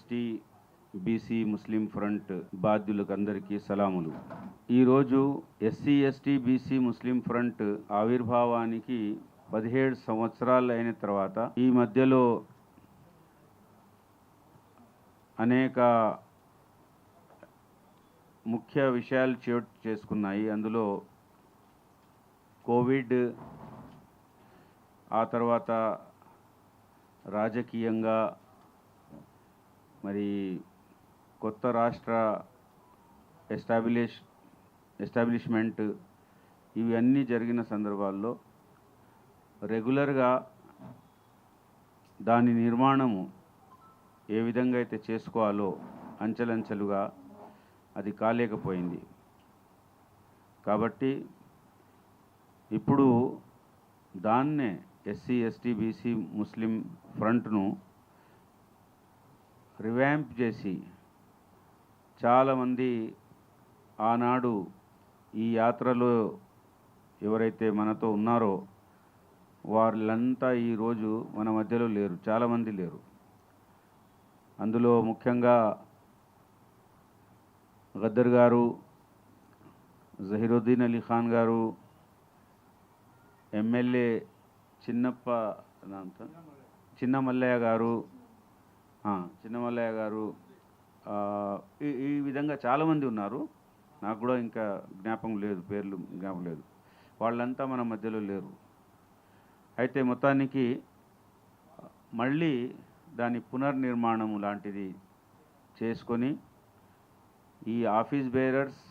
ST BC ముస్లిం front బాధ్యులకందరికీ సలాములు. ఈరోజు SC ST BC ముస్లిం front ఆవిర్భావానికి 17 సంవత్సరాలు అయిన తర్వాత ఈ మధ్యలో అనేక ముఖ్య విషయాలు చోటు చేసుకున్నాయి. అందులో కోవిడ్, ఆ తర్వాత రాజకీయంగా మరి కొత్త రాష్ట్ర ఎస్టాబ్లిష్మెంట్ ఇవన్నీ జరిగిన సందర్భాల్లో రెగ్యులర్గా దాని నిర్మాణము ఏ విధంగా అయితే చేసుకోవాలో అంచెలంచెలుగా అది కాలేకపోయింది. కాబట్టి ఇప్పుడు దాన్నే ఎస్సీ ఎస్టీ బీసీ ముస్లిం ఫ్రంట్ను రివ్యాంప్ చేసి చాలామంది ఆనాడు ఈ యాత్రలో ఎవరైతే మనతో ఉన్నారో వాళ్ళంతా ఈరోజు మన మధ్యలో లేరు, చాలామంది లేరు. అందులో ముఖ్యంగా గద్దర్ గారు, జహీరుద్దీన్ అలీ ఖాన్ గారు, ఎమ్మెల్యే చిన్నమల్లయ్య గారు, ఈ విధంగా చాలామంది ఉన్నారు. నాకు కూడా ఇంకా జ్ఞాపకం లేదు, పేర్లు జ్ఞాపకం లేదు. వాళ్ళంతా మన మధ్యలో లేరు. అయితే మొత్తానికి మళ్ళీ దాని పునర్నిర్మాణము లాంటిది చేసుకొని ఈ ఆఫీస్ బేరర్స్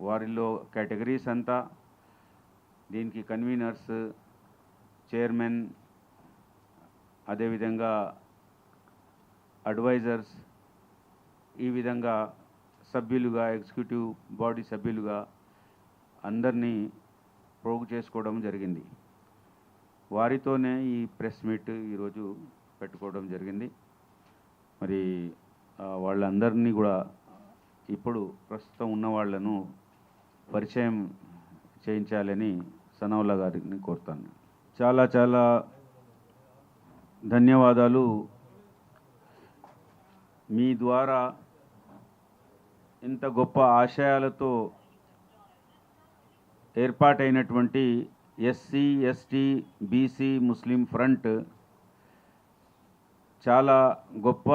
వారిలో కేటగిరీస్ అంతా, దీనికి కన్వీనర్స్, చైర్మన్, అదేవిధంగా అడ్వైజర్స్, ఈ విధంగా సభ్యులుగా, ఎగ్జిక్యూటివ్ బాడీ సభ్యులుగా అందరినీ ప్రోగు చేసుకోవడం జరిగింది. వారితోనే ఈ ప్రెస్ మీట్ ఈరోజు పెట్టుకోవడం జరిగింది. మరి వాళ్ళందరినీ కూడా ఇప్పుడు ప్రస్తుతం ఉన్న వాళ్ళను పరిచయం చేయించాలని సనౌల్లా గారిని కోరుతాను. చాలా చాలా ధన్యవాదాలు. మీ ద్వారా ఇంత గొప్ప ఆశయాలతో ఏర్పాటైనటువంటి ఎస్సీ ఎస్టీ బీసీ ముస్లిం ఫ్రంట్ చాలా గొప్ప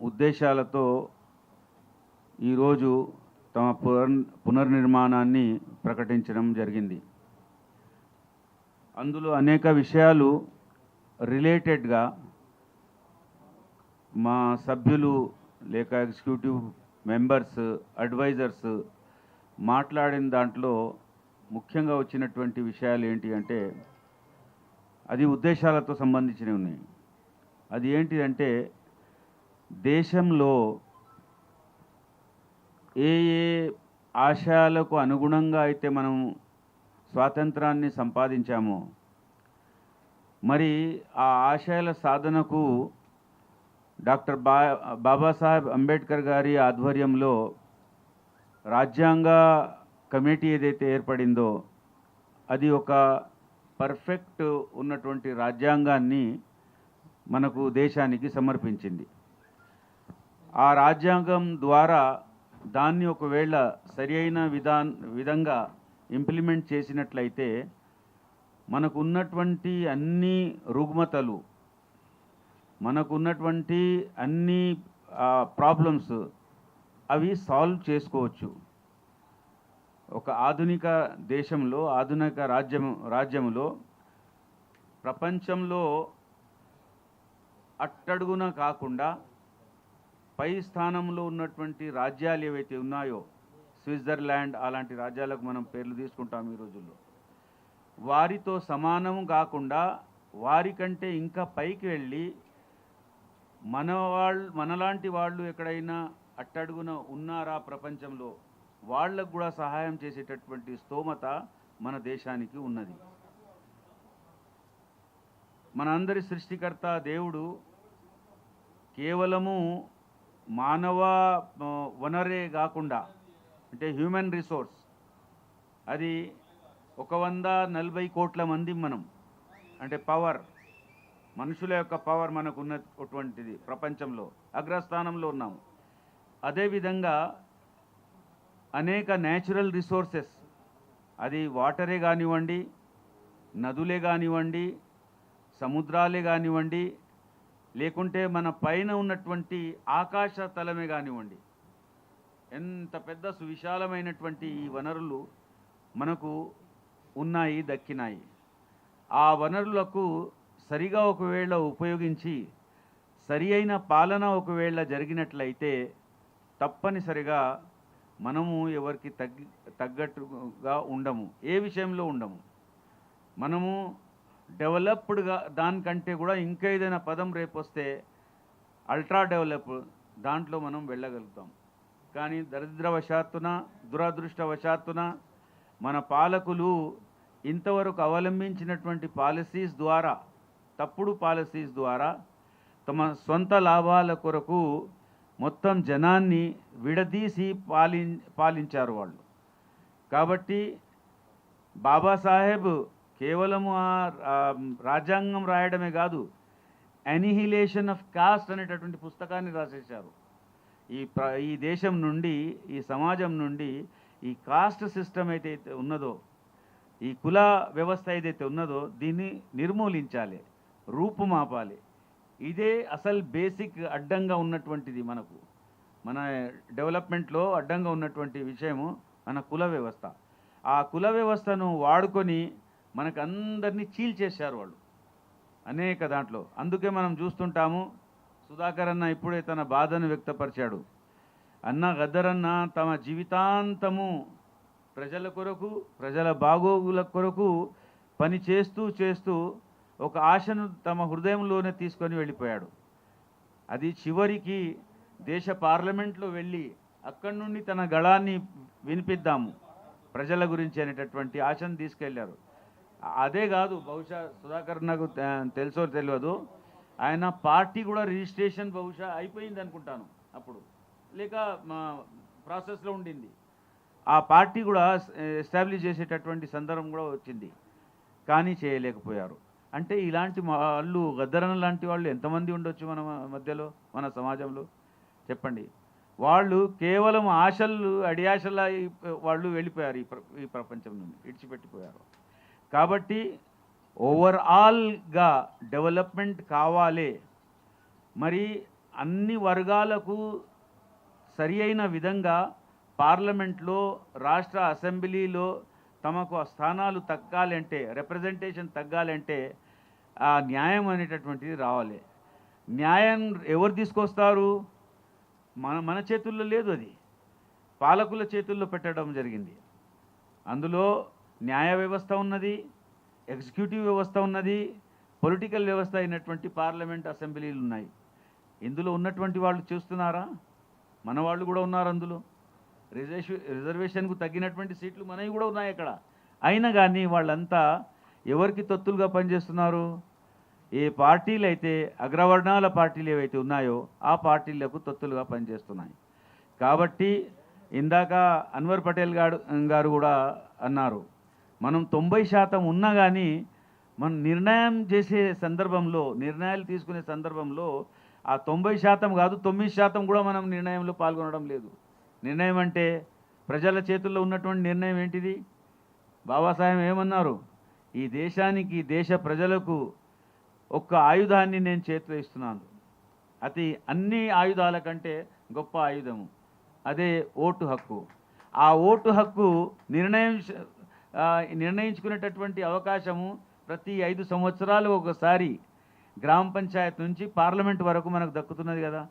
ఉద్దేశాలతో ఈరోజు తమ పునర్నిర్మాణాన్ని ప్రకటించడం జరిగింది. అందులో అనేక విషయాలు రిలేటెడ్గా మా సభ్యులు లేక ఎగ్జిక్యూటివ్ మెంబర్స్, అడ్వైజర్స్ మాట్లాడిన దాంట్లో ముఖ్యంగా వచ్చినటువంటి విషయాలు ఏంటి అంటే, అది ఉద్దేశాలతో సంబంధించినవి ఉన్నాయి. అది ఏంటి అంటే, దేశంలో ఏ ఏ ఆశయాలకు అనుగుణంగా అయితే మనం స్వాతంత్రాన్ని సంపాదించామో, మరి ఆ ఆశయాల సాధనకు డాక్టర్ బాబాసాహెబ్ అంబేద్కర్ గారి ఆధ్వర్యంలో రాజ్యాంగ కమిటీ ఏదైతే ఏర్పడిందో అది ఒక పర్ఫెక్ట్ ఉన్నటువంటి రాజ్యాంగాన్ని మనకు దేశానికి సమర్పించింది. ఆ రాజ్యాంగం ద్వారా దాన్ని ఒకవేళ సరి అయిన విధంగా ఇంప్లిమెంట్ చేసినట్లయితే మనకు ఉన్నటువంటి అన్ని రుగ్మతలు, మనకున్నటువంటి అన్ని ప్రాబ్లమ్స్ అవి సాల్వ్ చేసుకోవచ్చు. ఒక ఆధునిక దేశంలో, ఆధునిక రాజ్యంలో ప్రపంచంలో అట్టడుగున కాకుండా పై స్థానంలో ఉన్నటువంటి రాజ్యాలు ఏవైతే ఉన్నాయో, స్విట్జర్లాండ్ అలాంటి రాజ్యాలకు మనం పేర్లు తీసుకుంటాం ఈ రోజుల్లో, వారితో సమానం కాకుండా వారికంటే ఇంకా పైకి వెళ్ళి మనలాంటి వాళ్ళు ఎక్కడైనా అట్టడుగున ఉన్నారా ప్రపంచంలో, వాళ్ళకు కూడా సహాయం చేసేటటువంటి స్తోమత మన దేశానికి ఉన్నది. మనందరి సృష్టికర్త దేవుడు కేవలము మానవ వనరే కాకుండా, అంటే హ్యూమన్ రిసోర్స్, అది 140 కోట్ల మంది మనం, అంటే పవర్ మనుషుల యొక్క పవర్ మనకు ఉన్నటువంటిది ప్రపంచంలో అగ్రస్థానంలో ఉన్నాము. అదేవిధంగా అనేక న్యాచురల్ రిసోర్సెస్, అది వాటరే కానివ్వండి, నదులే కానివ్వండి, సముద్రాలే కానివ్వండి, లేకుంటే మన పైన ఉన్నటువంటి ఆకాశ తలమే కానివ్వండి, ఎంత పెద్ద సువిశాలమైనటువంటి ఈ వనరులు మనకు ఉన్నాయి, దక్కినాయి. ఆ వనరులకు సరిగా ఒకవేళ ఉపయోగించి సరి అయిన పాలన ఒకవేళ జరిగినట్లయితే తప్పనిసరిగా మనము ఎవరికి తగ్గట్టుగా ఉండము, ఏ విషయంలో ఉండము. మనము డెవలప్డ్గా దానికంటే కూడా ఇంకా ఏదైనా పదం రేపొస్తే అల్ట్రా డెవలప్ దాంట్లో మనం వెళ్ళగలుగుతాం. కానీ దురదృష్టవశాత్తున మన పాలకులు ఇంతవరకు అవలంబించినటువంటి పాలసీస్ ద్వారా, తప్పుడు పాలసీస్ ద్వారా తమ సొంత లాభాల కొరకు మొత్తం జనాన్ని విడదీసి పాలించారు వాళ్ళు. కాబట్టి బాబాసాహెబ్ కేవలం రాజ్యాంగం రాయడమే కాదు, అనిహిలేషన్ ఆఫ్ కాస్ట్ అనేటటువంటి పుస్తకాన్ని రాసేశారు. ఈ దేశం నుండి, ఈ సమాజం నుండి ఈ కాస్ట్ సిస్టమ్ ఏదైతే ఉన్నదో, ఈ కుల వ్యవస్థ ఏదైతే ఉన్నదో దీన్ని నిర్మూలించాలి, రూపుమాపాలి. ఇదే అసలు బేసిక్ అడ్డంగా ఉన్నటువంటిది మనకు, మన డెవలప్మెంట్లో అడ్డంగా ఉన్నటువంటి విషయము మన కుల వ్యవస్థ. ఆ కుల వ్యవస్థను వాడుకొని మనకందరినీ చీల్చేశారు వాళ్ళు అనేక దాంట్లో. అందుకే మనం చూస్తుంటాము, సుధాకర్ అన్న ఇప్పుడే తన బాధను వ్యక్తపరిచాడు. అన్న గద్దరన్న తమ జీవితాంతము ప్రజల కొరకు, ప్రజల బాగోగుల కొరకు పని చేస్తూ ఒక ఆశను తమ హృదయంలోనే తీసుకొని వెళ్ళిపోయాడు. అది చివరికి దేశ పార్లమెంట్లో వెళ్ళి అక్కడి నుండి తన గళాన్ని వినిపిద్దాము ప్రజల గురించి అనేటటువంటి ఆశను తీసుకెళ్లారు. అదే కాదు, బహుశా సుధాకర్ నాకు తెలుసో తెలియదు, ఆయన పార్టీ కూడా రిజిస్ట్రేషన్ బహుశా అయిపోయింది అనుకుంటాను అప్పుడు, లేక ప్రాసెస్లో ఉండింది. ఆ పార్టీ కూడా ఎస్టాబ్లిష్ చేసేటటువంటి సందర్భం కూడా వచ్చింది, కానీ చేయలేకపోయారు. అంటే ఇలాంటి వాళ్ళు, గద్దరన్న లాంటి వాళ్ళు ఎంతమంది ఉండొచ్చు మన మధ్యలో, మన సమాజంలో చెప్పండి. వాళ్ళు కేవలం ఆశలు, అడియాశల వాళ్ళు వెళ్ళిపోయారు ఈ ప్రపంచం నుండి, విడిచిపెట్టిపోయారు. కాబట్టి ఓవరాల్గా డెవలప్మెంట్ కావాలి, మరి అన్ని వర్గాలకు సరి అయిన విధంగా పార్లమెంట్లో, రాష్ట్ర అసెంబ్లీలో తమకు స్థానాలు తగ్గాలంటే, రిప్రజెంటేషన్ తగ్గాలంటే ఆ న్యాయం అనేటటువంటిది రావాలి. న్యాయం ఎవరు తీసుకొస్తారు? మన చేతుల్లో లేదు, అది పాలకుల చేతుల్లో పెట్టడం జరిగింది. అందులో న్యాయ వ్యవస్థ ఉన్నది, ఎగ్జిక్యూటివ్ వ్యవస్థ ఉన్నది, పొలిటికల్ వ్యవస్థ అయినటువంటి పార్లమెంట్, అసెంబ్లీలు ఉన్నాయి. ఇందులో ఉన్నటువంటి వాళ్ళు చూస్తున్నారా? మన వాళ్ళు కూడా ఉన్నారు అందులో. రిజర్వేషన్కు తగ్గినటువంటి సీట్లు మనవి కూడా ఉన్నాయి అక్కడ. అయినా కానీ వాళ్ళంతా ఎవరికి తొత్తులుగా పనిచేస్తున్నారు? ఏ పార్టీలు అయితే, అగ్రవర్ణాల పార్టీలు ఏవైతే ఉన్నాయో ఆ పార్టీలకు తొత్తులుగా పనిచేస్తున్నాయి. కాబట్టి ఇందాక అన్వర్ పటేల్ గారు కూడా అన్నారు, మనం 90% ఉన్నా కానీ మనం నిర్ణయం చేసే సందర్భంలో, నిర్ణయాలు తీసుకునే సందర్భంలో ఆ 90% కాదు, 9% కూడా మనం నిర్ణయంలో పాల్గొనడం లేదు. నిర్ణయం అంటే ప్రజల చేతుల్లో ఉన్నటువంటి నిర్ణయం ఏంటిది? బాబాసాహెబ్ ఏమన్నారు? ఈ దేశానికి, దేశ ప్రజలకు ఒక్క ఆయుధాన్ని నేను చేతిలో ఇస్తున్నాను, అన్ని ఆయుధాల కంటే గొప్ప ఆయుధము, అదే ఓటు హక్కు. ఆ ఓటు హక్కు నిర్ణయించుకునేటటువంటి అవకాశము ప్రతి 5 సంవత్సరాలు ఒకసారి గ్రామ పంచాయత్ నుంచి పార్లమెంట్ వరకు మనకు దక్కుతున్నది కదా.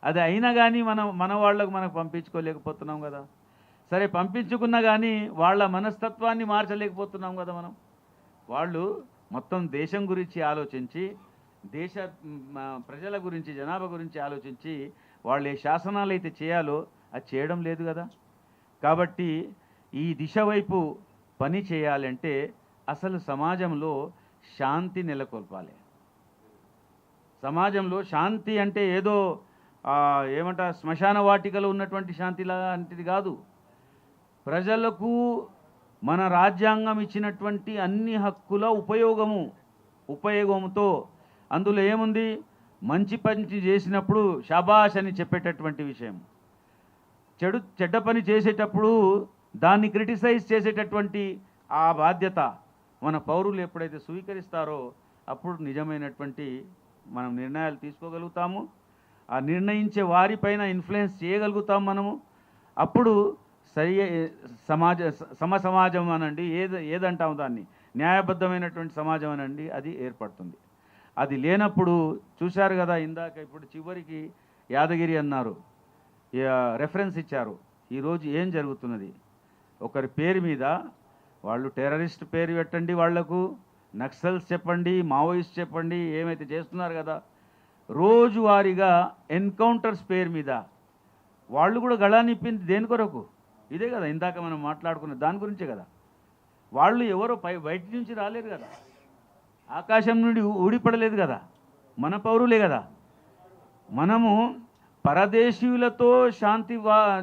అది అయినా కానీ మన వాళ్ళకు మనకు పంపించుకోలేకపోతున్నాం కదా. సరే, పంపించుకున్నా కానీ వాళ్ళ మనస్తత్వాన్ని మార్చలేకపోతున్నాం కదా మనం. వాళ్ళు మొత్తం దేశం గురించి ఆలోచించి, దేశ ప్రజల గురించి, జనాభా గురించి ఆలోచించి వాళ్ళు ఏ శాసనాలు అయితే చేయాలో అది చేయడం లేదు కదా. కాబట్టి ఈ దిశ వైపు పని చేయాలంటే అసలు సమాజంలో శాంతి నెలకొల్పాలి. సమాజంలో శాంతి అంటే ఏదో ఏమంటారు, శ్మశాన వాటికలో ఉన్నటువంటి శాంతి లాంటిది కాదు. ప్రజలకు మన రాజ్యాంగం ఇచ్చినటువంటి అన్ని హక్కుల ఉపయోగంతో అందులో ఏముంది? మంచి పని చేసినప్పుడు షాబాష్ అని చెప్పేటటువంటి విషయం, చెడ్డ పని చేసేటప్పుడు దాన్ని క్రిటిసైజ్ చేసేటటువంటి ఆ బాధ్యత మన పౌరులు ఎప్పుడైతే స్వీకరిస్తారో అప్పుడు నిజమైనటువంటి మనం నిర్ణయాలు తీసుకోగలుగుతాము. ఆ నిర్ణయించే వారిపైన ఇన్ఫ్లుయెన్స్ చేయగలుగుతాం మనము. అప్పుడు సమాజం అనండి, ఏదంటాం దాన్ని, న్యాయబద్ధమైనటువంటి సమాజం అనండి, అది ఏర్పడుతుంది. అది లేనప్పుడు చూశారు కదా, ఇందాక ఇప్పుడు చివరికి యాదగిరి అన్నారు, రెఫరెన్స్ ఇచ్చారు. ఈరోజు ఏం జరుగుతున్నది? ఒకరి పేరు మీద వాళ్ళు టెర్రరిస్ట్ పేరు పెట్టండి, వాళ్లకు నక్సల్స్ చెప్పండి, మావోయిస్ట్ చెప్పండి, ఏమైతే చేస్తున్నారు కదా, రోజువారీగా ఎన్కౌంటర్స్ పేరు మీద వాళ్ళు కూడా గళానిప్పింది దేని కొరకు? ఇదే కదా ఇందాక మనం మాట్లాడుకున్న దాని గురించే కదా. వాళ్ళు ఎవరో బయట నుంచి రాలేరు కదా, ఆకాశం నుండి ఊడిపడలేదు కదా, మన పౌరులే కదా. మనము పరదేశీయులతో శాంతి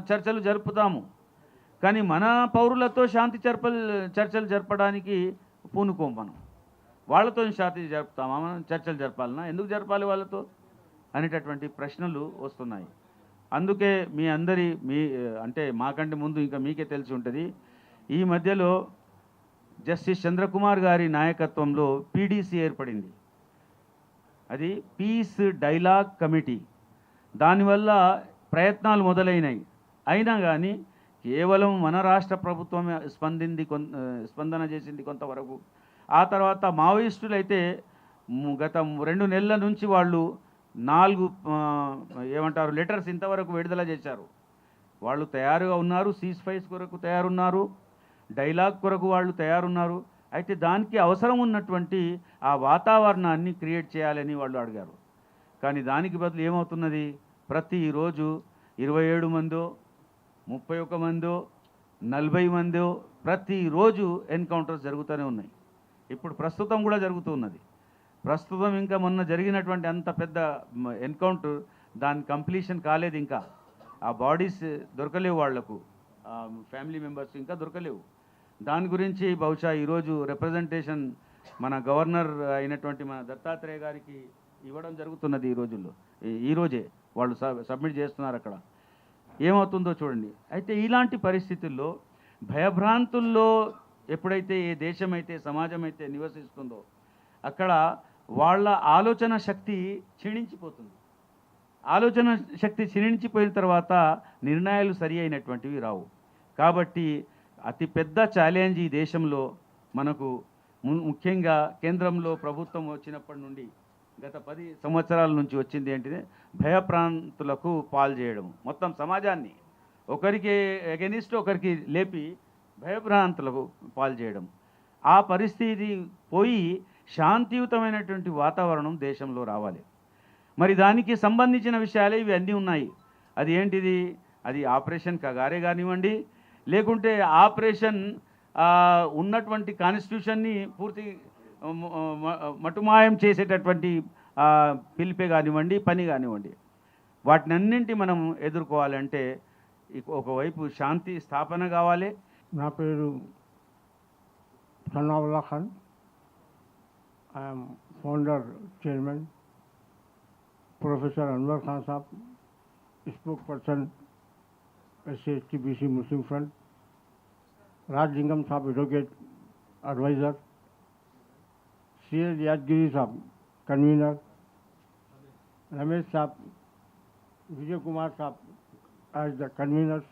చర్చలు జరుపుతాము, కానీ మన పౌరులతో శాంతి చర్చలు జరపడానికి పూనుకోం. మనం వాళ్ళతో శాంతి జరుపుతామా? మనం చర్చలు జరపాలన్నా? ఎందుకు జరపాలి వాళ్ళతో అనేటటువంటి ప్రశ్నలు వస్తున్నాయి. అందుకే మీ అంటే మాకంటే ముందు ఇంకా మీకే తెలిసి ఉంటుంది, ఈ మధ్యలో జస్టిస్ చంద్రకుమార్ గారి నాయకత్వంలో పీడీసీ ఏర్పడింది. అది పీస్ డైలాగ్ కమిటీ. దానివల్ల ప్రయత్నాలు మొదలైనాయి. అయినా కానీ కేవలం మన రాష్ట్ర ప్రభుత్వం స్పందన చేసింది కొంతవరకు. ఆ తర్వాత మావోయిస్టులు అయితే గత 2 నెలల నుంచి వాళ్ళు 4 లెటర్స్ ఇంతవరకు విడుదల చేశారు. వాళ్ళు తయారుగా ఉన్నారు, సీజ్ ఫైర్స్ కొరకు తయారున్నారు, డైలాగ్ కొరకు వాళ్ళు తయారున్నారు. అయితే దానికి అవసరం ఉన్నటువంటి ఆ వాతావరణాన్ని క్రియేట్ చేయాలని వాళ్ళు అడిగారు. కానీ దానికి బదులు ఏమవుతున్నది? ప్రతిరోజు 27 మందో, 31 మందో, 40 మందో ప్రతిరోజు ఎన్కౌంటర్స్ జరుగుతూనే ఉన్నాయి. ఇప్పుడు ప్రస్తుతం కూడా జరుగుతున్నది. ప్రస్తుతం ఇంకా మొన్న జరిగినటువంటి అంత పెద్ద ఎన్కౌంటర్, దాని కంప్లీషన్ కాలేదు. ఇంకా ఆ బాడీస్ దొరకలేవు, వాళ్లకు ఫ్యామిలీ మెంబర్స్ ఇంకా దొరకలేవు. దాని గురించి బహుశా ఈరోజు రిప్రజెంటేషన్ మన గవర్నర్ అయినటువంటి మన దత్తాత్రేయ గారికి ఇవ్వడం జరుగుతున్నది. ఈరోజే వాళ్ళు సబ్మిట్ చేస్తున్నారు. అక్కడ ఏమవుతుందో చూడండి. అయితే ఇలాంటి పరిస్థితుల్లో భయభ్రాంతుల్లో ఎప్పుడైతే ఏ దేశమైతే సమాజం అయితే నివసిస్తుందో అక్కడ వాళ్ళ ఆలోచన శక్తి క్షీణించిపోతుంది. ఆలోచన శక్తి క్షీణించిపోయిన తర్వాత నిర్ణయాలు సరి అయినటువంటివి రావు. కాబట్టి అతిపెద్ద ఛాలెంజ్ ఈ దేశంలో మనకు ముఖ్యంగా కేంద్రంలో ప్రభుత్వం వచ్చినప్పటి నుండి గత 10 సంవత్సరాల నుంచి వచ్చింది ఏంటిది? భయప్రాంతులకు పాలు చేయడం. మొత్తం సమాజాన్ని ఒకరికి ఎగెనిస్ట్ ఒకరికి లేపి భయభ్రాంతులకు పాలు చేయడం. ఆ పరిస్థితి పోయి శాంతియుతమైనటువంటి వాతావరణం దేశంలో రావాలి. మరి దానికి సంబంధించిన విషయాలే ఇవి అన్నీ ఉన్నాయి. అది ఏంటిది? అది ఆపరేషన్ కగారే కానివ్వండి, లేకుంటే ఆపరేషన్ ఉన్నటువంటి కాన్స్టిట్యూషన్ని పూర్తి మటుమాయం చేసేటటువంటి పిలిపే కానివ్వండి, పని కానివ్వండి, వాటినన్నింటి మనం ఎదుర్కోవాలంటే ఒకవైపు శాంతి స్థాపన కావాలి. నా పేరు Sanaullah Khan. I'm founder chairman professor Anwar Khan साहब, स्पोक पर्सन SC/ST/BC मुस्लिम फ्रंट, राज लिंगम साहब एडवोकेट एडवाइज़र, CL यादगिरी साहब कन्वीनर, रमेश साहब, विजय कुमार साहब as the conveners,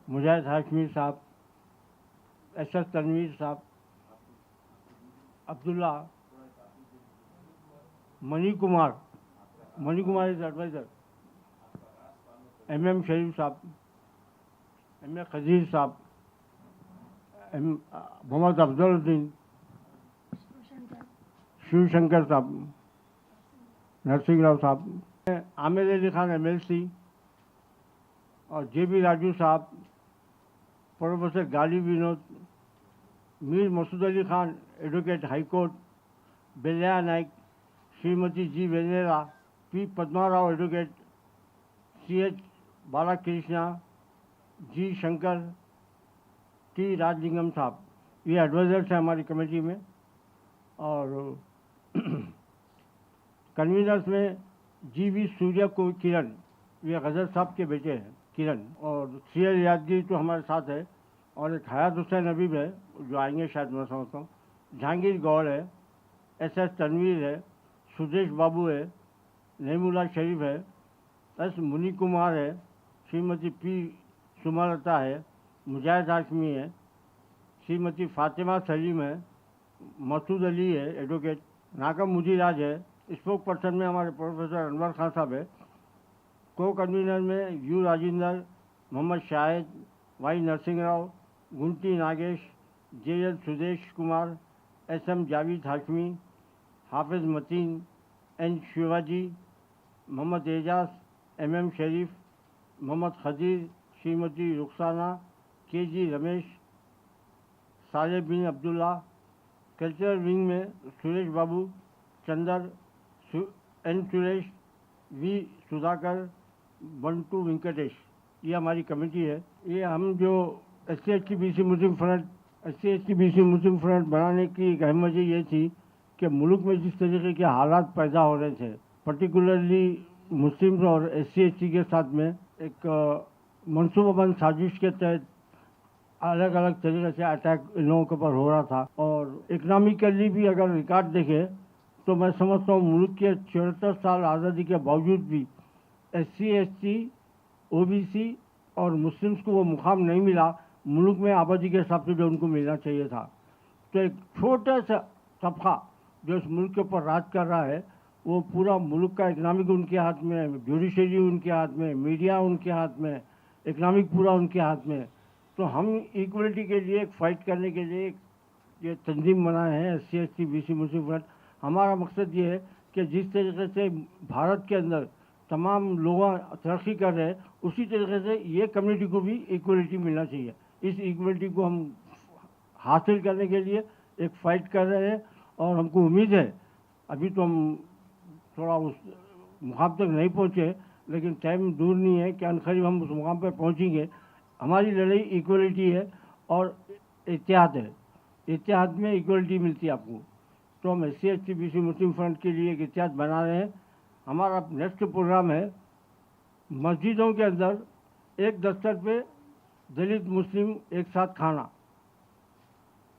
Mujahid Hashmi साहब, SS तनवीर साहब, Abdullah, Mani Kumar is adviser, MM Sharif साहब, MA खजीर साहब, मोहम्मद अफजलुद्दीन, शिवशंकर साहब, नरसिंह राव साहब, आमिर अली खान MLC और JB राजू साहब, professor Gali Vinod, Mir Masood Ali Khan advocate high court, Beliya Naik, Shrimati G Venera, P Padmarao advocate, CH Balakrishna, G Shankar, T Rajalingam साहब, ये एडवाइज़र्स हैं हमारी कमेटी में। और कन्वीनर्स में जी.वी. सूर्य को किरण, ये गजर साहब के बेटे हैं किरण, और सी.एल. यादगिरी तो हमारे साथ है, और एक हयात हुसैन अबीब है जो आएंगे शायद, मैं समझता हूँ। जहांगीर गौड़ है, एस.एस. तनवीर है, सुदेश बाबू है, नईमुल्ला शरीफ है, एस. मुनी कुमार है, श्रीमती पी. सुमलता है, मुजाहिद हाशमी है, श्रीमती फातिमा सलीम है, मसूद अली है एडवोकेट, नाकम मुजीराज है। स्पोक पर्सन में हमारे प्रोफेसर अनवर खान साहब है। को कन्वीनर में U Rajendra, Mohammed Shahid, Y Narasimha Rao, Gunti Nagesh, J L. Sudesh Kumar, S M. Javed Hashmi, Hafiz Mateen, N. Shivaji, Mohammed Ejaz, M M. Sharif, Mohammed Khadeer, Shrimati Rukhsana, K G. Ramesh, Saleh bin Abdullah. Cultural wing में सुरेश बाबू, चंदर, एन. सुरेश, वी. सुधाकर, बंटू वेंकटेश, ये हमारी कमेटी है। ये हम जो SC/ST BC मुस्लिम फ्रंट बनाने की एक अहम वजह ये थी कि मुल्क में जिस तरीके के हालात पैदा हो रहे थे, पर्टिकुलरली मुस्लिम और SC/ST के साथ में एक मनसूबाबंद साजिश के तहत अलग अलग तरीके से अटैक इन लोगों के ऊपर हो रहा था। और इकनॉमिकली भी अगर रिकॉर्ड देखें तो मैं समझता हूँ मुल्क के 74 साल आज़ादी के बावजूद भी SC/ST, OBC और मुस्लिम्स को वो मुकाम नहीं मिला मुल्क में आबादी के हिसाब से जो उनको मिलना चाहिए था। तो एक छोटा सा तबका जो इस मुल्क के ऊपर राज कर रहा है, वो पूरा मुल्क का इकनॉमिक उनके हाथ में, जुडिशरी उनके हाथ में, मीडिया उनके हाथ में, इकनॉमिक पूरा उनके हाथ में। तो हम इक्वलिटी के लिए, एक फाइट करने के लिए ये तंजीम बनाए हैं SC/ST BC मुस्लिम फ्रंट। हमारा मकसद ये है कि जिस तरीके से भारत के अंदर तमाम लोग तरक्की कर रहे हैं, उसी तरीके से ये कम्युनिटी को भी इक्वलिटी मिलना चाहिए। इस इक्वलिटी को हम हासिल करने के लिए एक फ़ाइट कर रहे हैं, और हमको उम्मीद है, अभी तो हम थोड़ा उस मुकाम तक नहीं पहुँचे, लेकिन टाइम दूर नहीं है कि अनकरीब हम उस मुकाम पर पहुँचेंगे। हमारी लड़ाई इक्वलिटी है और इत्तेहाद है। इत्तेहाद में इक्वलिटी मिलती है आपको। तो हम SC/ST BC मुस्लिम फ्रंट के लिए एक इत्तेहाद बना रहे हैं। हमारा नेक्स्ट प्रोग्राम है मस्जिदों के अंदर एक दस्तक पे दलित मुस्लिम एक साथ खाना।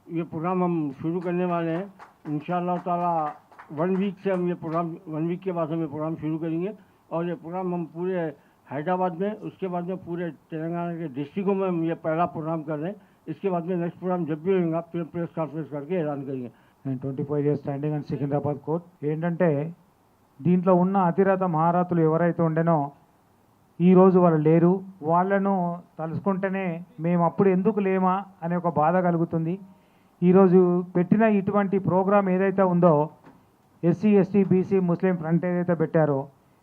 ये प्रोग्राम हम शुरू करने वाले हैं इंशाअल्लाह ताला। 1 वीक से हम ये प्रोग्राम, 1 वीक के बाद हम ये प्रोग्राम शुरू करेंगे, और ये प्रोग्राम हम पूरे हैदराबाद में, उसके बाद में पूरे तेलंगाना के डिस्ट्रिक्टों में हम ये पहला प्रोग्राम कर रहे हैं। इसके बाद में नेक्स्ट प्रोग्राम जब भी होगा फिर प्रेस कॉन्फ्रेंस करके ऐलान करेंगे। నేను 25 years standing and Secunderabad court. ఏంటంటే దీంట్లో ఉన్న అతిరథ మహారథులు ఎవరైతే ఉండేనో ఈరోజు వాళ్ళు లేరు. వాళ్ళను తలుసుకుంటేనే మేము అప్పుడు ఎందుకు లేమా అనే ఒక బాధ కలుగుతుంది. ఈరోజు పెట్టిన ఇటువంటి ప్రోగ్రాం ఏదైతే ఉందో SC/ST BC ముస్లిం ఫ్రంట్ ఏదైతే పెట్టారో,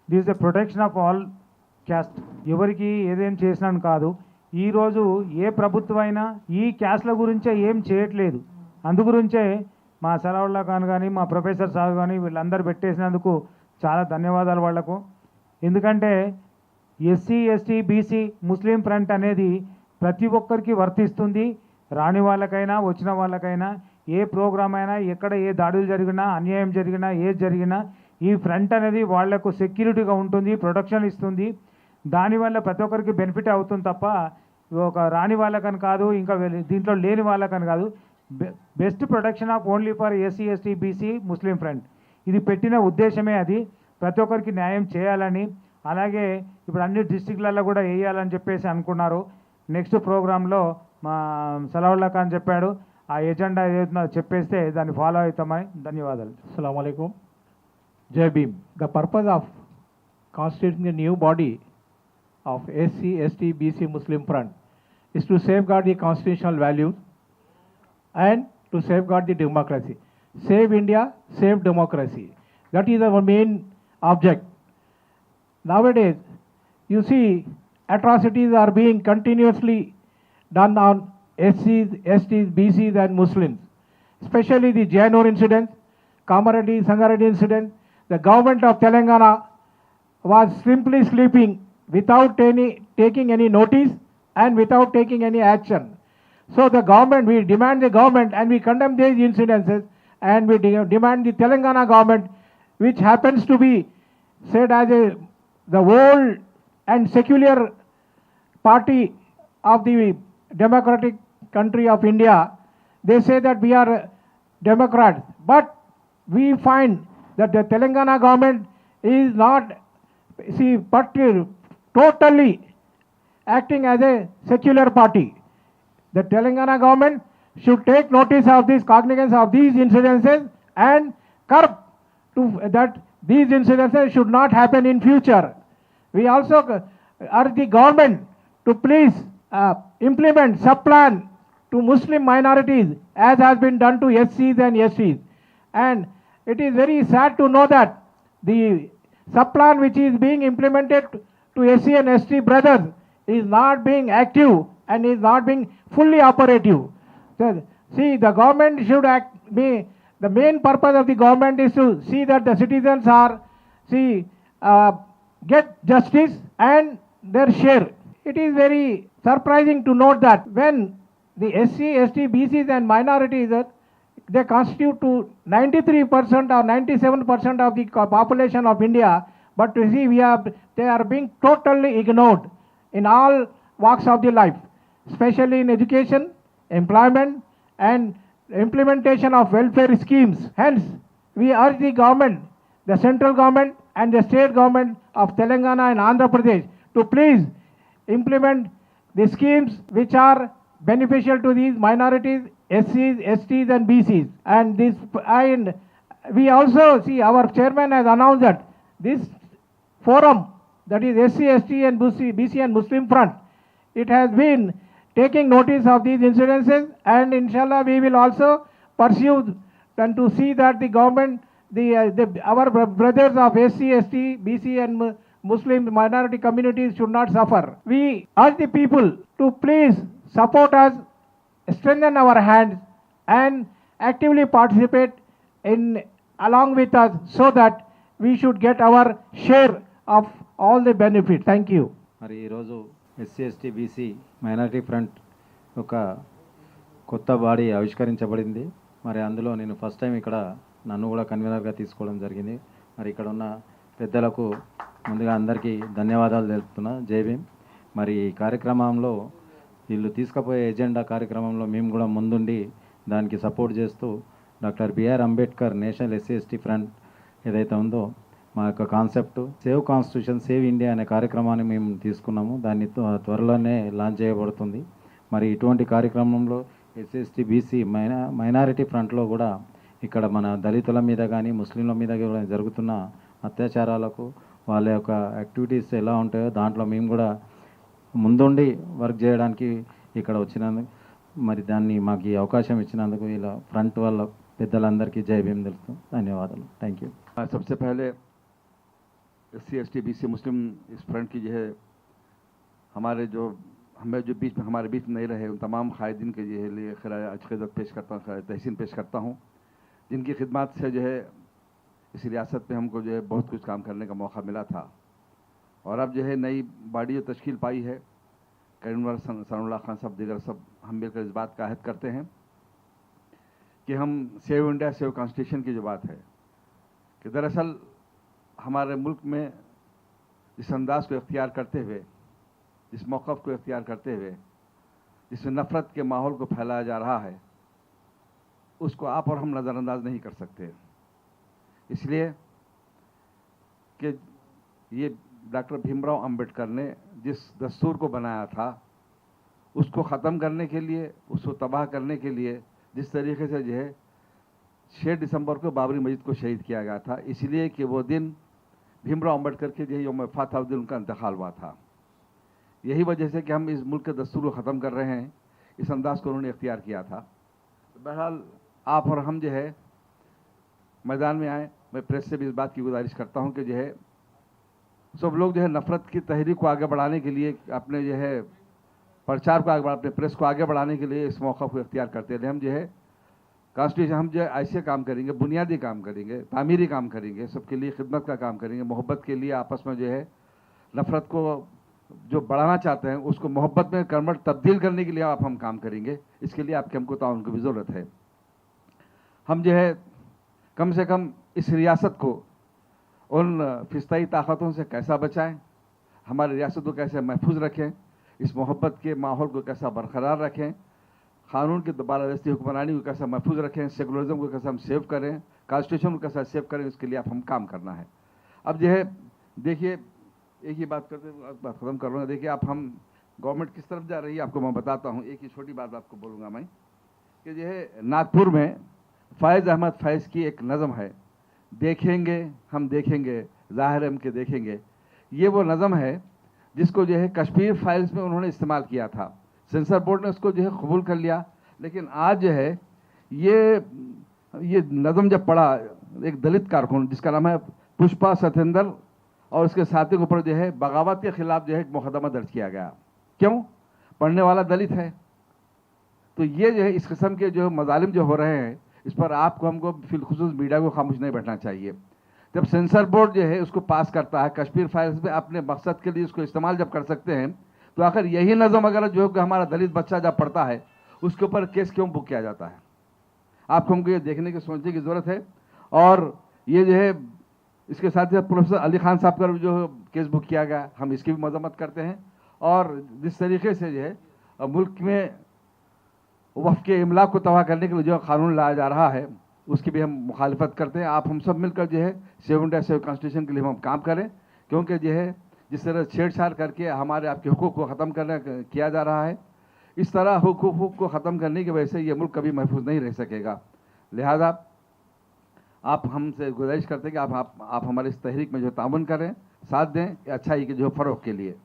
this the protection of all caste. ఎవరికి ఏదేం చేసినాను కాదు. ఈరోజు ఏ ప్రభుత్వం అయినా ఈ క్యాస్ట్ల గురించే ఏం చేయట్లేదు. అందుగురించే మా సలావుల్లా ఖాన్ కానీ, మా ప్రొఫెసర్ సాహెబ్ కానీ వీళ్ళందరూ పెట్టేసినందుకు చాలా ధన్యవాదాలు వాళ్లకు. ఎందుకంటే SC/ST BC ముస్లిం ఫ్రంట్ అనేది ప్రతి ఒక్కరికి వర్తిస్తుంది. రాని వాళ్ళకైనా వచ్చిన వాళ్ళకైనా ఏ ప్రోగ్రామ్ అయినా, ఎక్కడ ఏ దాడులు జరిగినా, అన్యాయం జరిగినా, ఏది జరిగినా ఈ ఫ్రంట్ అనేది వాళ్లకు సెక్యూరిటీగా ఉంటుంది, ప్రొటెక్షన్ ఇస్తుంది. దానివల్ల ప్రతి ఒక్కరికి బెనిఫిట్ అవుతుంది తప్ప ఒక రాని వాళ్ళకని కాదు, ఇంకా దీంట్లో లేని వాళ్ళకని కాదు. Best protection of only for SC/ST BC Muslim front. ఇది పెట్టిన ఉద్దేశమే అది, ప్రతి ఒక్కరికి న్యాయం చేయాలని. అలాగే ఇప్పుడు అన్ని డిస్ట్రిక్ట్లలో కూడా వేయాలని చెప్పేసి అనుకున్నారు. నెక్స్ట్ ప్రోగ్రాంలో మా సలావుల్లా ఖాన్ చెప్పాడు, ఆ ఎజెండా ఏదైతుందో చెప్పేస్తే దాన్ని ఫాలో అవుతామని. ధన్యవాదాలు. Assalamu alaikum. Jai Bhim. The purpose of constituting a new body of SC/ST BC Muslim Front is to safeguard the constitutional values and to safeguard the democracy. Save India, save democracy. That is our main object. Nowadays, you see, atrocities are being continuously done on SCs, STs, BCs and Muslims, especially the Jainur incident, Kamareddy, Sangareddy incident. The government of Telangana was simply sleeping without taking any notice and without taking any action. So the government, we demand the government and we condemn these incidences, and we demand the Telangana government which happens to be said as the old and secular party of the democratic country of India. They say that we are Democrats, but we find that the Telangana government is not, totally acting as a secular party. The Telangana government should take notice of this, cognizance of these incidences, and curb to that these incidences should not happen in future. We also urge the government to please implement sub-plan to Muslim minorities as has been done to SCs and STs. And it is very sad to know that the sub-plan which is being implemented to SC and ST brothers is not being active and is not being fully operative. So, see, the government should the main purpose of the government is to see that the citizens are, get justice and their share. It is very surprising to note that when the SC, ST, BCs and minorities, they constitute to 93% or 97% of the population of India, but you see, they are being totally ignored in all walks of the life, especially in education, employment, and implementation of welfare schemes. Hence, we urge the government, the central government and the state government of Telangana and Andhra Pradesh to please implement the schemes which are beneficial to these minorities, SCs, STs and BCs. And we also see our chairman has announced that this forum, that is SC, ST and BC and Muslim Front, it has been taking notice of these incidences, and inshallah we will also pursue and to see that the government, our brothers of SC, ST, BC and Muslim minority communities should not suffer. We urge the people to please support us, strengthen our hands and actively participate in along with us so that we should get our share of all the benefits. Thank you. మరి ఈరోజు SC ST BC minority front ఒక కొత్త body ఆవిష్కరించబడింది. మరి అందులో నేను first time ఇక్కడ నన్ను కూడా కన్వీనర్గా తీసుకోవడం జరిగింది. మరి ఇక్కడ ఉన్న పెద్దలకు ముందుగా అందరికీ ధన్యవాదాలు తెలుపుతున్నా. జై భీమ్. మరి ఈ కార్యక్రమంలో వీళ్ళు తీసుకుపోయే ఎజెండా కార్యక్రమంలో మేము కూడా ముందుండి దానికి సపోర్ట్ చేస్తూ doctor BR Ambedkar national SC ST front ఏదైతే ఉందో మా యొక్క concept save constitution save India అనే కార్యక్రమాన్ని మేము తీసుకున్నాము. దాన్ని త్వరలోనే లాంచ్ చేయబడుతుంది. మరి ఇటువంటి కార్యక్రమంలో ఎస్సీ ఎస్టీ బీసీ మైనారిటీ ఫ్రంట్లో కూడా ఇక్కడ మన దళితుల మీద కానీ ముస్లింల మీద కూడా జరుగుతున్న అత్యాచారాలకు వాళ్ళ యొక్క యాక్టివిటీస్ ఎలా ఉంటాయో దాంట్లో మేము కూడా ముందుండి వర్క్ చేయడానికి ఇక్కడ వచ్చినందుకు మరి దాన్ని మాకు ఈ అవకాశం ఇచ్చినందుకు ఇలా ఫ్రంట్ వాళ్ళ పెద్దలందరికీ జై భీమ్ తెలుపుతూ ధన్యవాదాలు. Thank you. सबसे पहले SC ST BC मुस्लिम इस फ्रंट की जो है हमारे जो हमारे बीच में नहीं रहे उन तमाम कायदीन के लिए खराज अक़ीदत पेश करता हूँ, तहसीन पेश करता हूँ, जिनकी खिदमत से जो है इस रियासत में हमको जो है बहुत कुछ काम करने का मौका मिला था. और अब जो है नई बॉडी जो तश्कील पाई है, करीमनवार सनाउल्लाह खान साहब दीगर सब हम मिलकर इस बात का अहद करते हैं कि हम सेव इंडिया सेव कॉन्स्टिट्यूशन की जो बात है कि दरअसल हमारे मुल्क में जिस अंदाज को इख्तियार करते हुए, जिस मौक़िफ़ को इख्तियार करते हुए, जिसमें नफ़रत के माहौल को फैलाया जा रहा है, उसको आप और हम नज़रअंदाज नहीं कर सकते. इसलिए कि ये डॉक्टर भीमराव अंबेडकर ने जिस दस्तूर को बनाया था उसको ख़त्म करने के लिए, उसको तबाह करने के लिए जिस तरीके से जो है 6 दिसंबर को बाबरी मस्जिद को शहीद किया गया था, इसलिए कि वो दिन भीमराव अंबेडकर के जो यौम वफ़ात था उस दिन उनका इंतकाल हुआ था. यही वजह से कि हम इस मुल्क के दस्तूर को ख़त्म कर रहे हैं, इस अंदाज़ को उन्होंने इख्तियार किया था. बहरहाल आप और हम जो है मैदान में आए. मैं प्रेस से भी इस बात की गुजारिश करता हूँ कि जो है सब लोग जो है नफ़रत की तहरीक को आगे बढ़ाने के लिए, अपने जो है प्रचार को आगे अपने प्रेस को आगे बढ़ाने के लिए इस मौक़ा को इख्तियार करते रहे. हम जो है कॉन्स्टिट्यूशन हम जो ऐसे काम करेंगे, बुनियादी काम करेंगे, तामीरी काम करेंगे, सबके लिए खिदमत का काम करेंगे, मोहब्बत के लिए आपस में जो है नफ़रत को जो बढ़ाना चाहते हैं उसको मोहब्बत में कन्वर्ट तब्दील करने के लिए हम काम करेंगे. इसके लिए आपके हमको ताउन की भी ज़रूरत है. हम जो है कम से कम इस रियासत को उन फिस्ताई ताकतों से कैसा बचाएं, हमारी रियासत को कैसे महफूज रखें, इस मोहब्बत के माहौल को कैसा बरकरार रखें, कानून की बालादस्ती हुक्मरानी को कैसा महफूज रखें, सेकुलरिज्म को कैसे हम सेव करें, कॉन्स्टिट्यूशन को कैसा सेव करें, इसके लिए आप हम काम करना है। अब जो है देखिए, एक ही बात करते बात ख़त्म कर रहा हूँ। देखिए आप हम गवर्नमेंट किस तरफ जा रही है आपको मैं बताता हूँ। एक ही छोटी बात आपको बोलूँगा मैं कि जो है नागपुर में फ़ैज़ अहमद फैज़ की एक नज़म है, देखेंगे हम देखेंगे ज़ाहिर हम के देखेंगे। ये वो नज़म है जिसको जो है कश्मीर फाइल्स में उन्होंने इस्तेमाल किया था। सेंसर बोर्ड ने उसको जो है कबूल कर लिया, लेकिन आज जो है ये नज़म जब पढ़ा एक दलित कारकुन जिसका नाम है पुष्पा सत्येंद्र और उसके साथियों के ऊपर जो है बगावत के खिलाफ जो है एक मुकदमा दर्ज किया गया। क्यों? पढ़ने वाला दलित है। तो ये जो है इस किस्म के जो मजालिम जो हो रहे हैं इस पर आपको हमको फिलखुसूस मीडिया को खामोश नहीं बैठना चाहिए। जब सेंसर बोर्ड जो है उसको पास करता है कश्मीर फाइल्स में अपने मकसद के लिए उसको इस्तेमाल जब कर सकते हैं, तो आखिर यही नज़म अगर जो है हमारा दलित बच्चा जब पढ़ता है उसके ऊपर केस क्यों बुक किया जाता है? आपको हमको ये देखने की सोचने की ज़रूरत है। और ये जो है इसके साथ ही प्रोफेसर अली खान साहब का जो केस बुक किया गया, हम इसकी भी मजम्मत करते हैं। और जिस तरीके से जो है मुल्क में वफ़ के इमला को तबाह करने के लिए जो कानून लाया जा रहा है उसकी भी हम मुखालिफत करते हैं। आप हम सब मिलकर जो है 77 कॉन्स्टिट्यूशन के लिए हम काम करें, क्योंकि जो है जिस तरह छेड़छाड़ करके हमारे आपके हुकूक को ख़त्म करना किया जा रहा है, इस तरह हुकूक को ख़त्म करने की वजह से ये मुल्क कभी महफूज नहीं रह सकेगा। लिहाजा आप हमसे गुजारिश करते हैं कि आप हमारे इस तहरीक में जो ताउन करें, साथ दें अच्छाई के जो फ़रोग़ के लिए।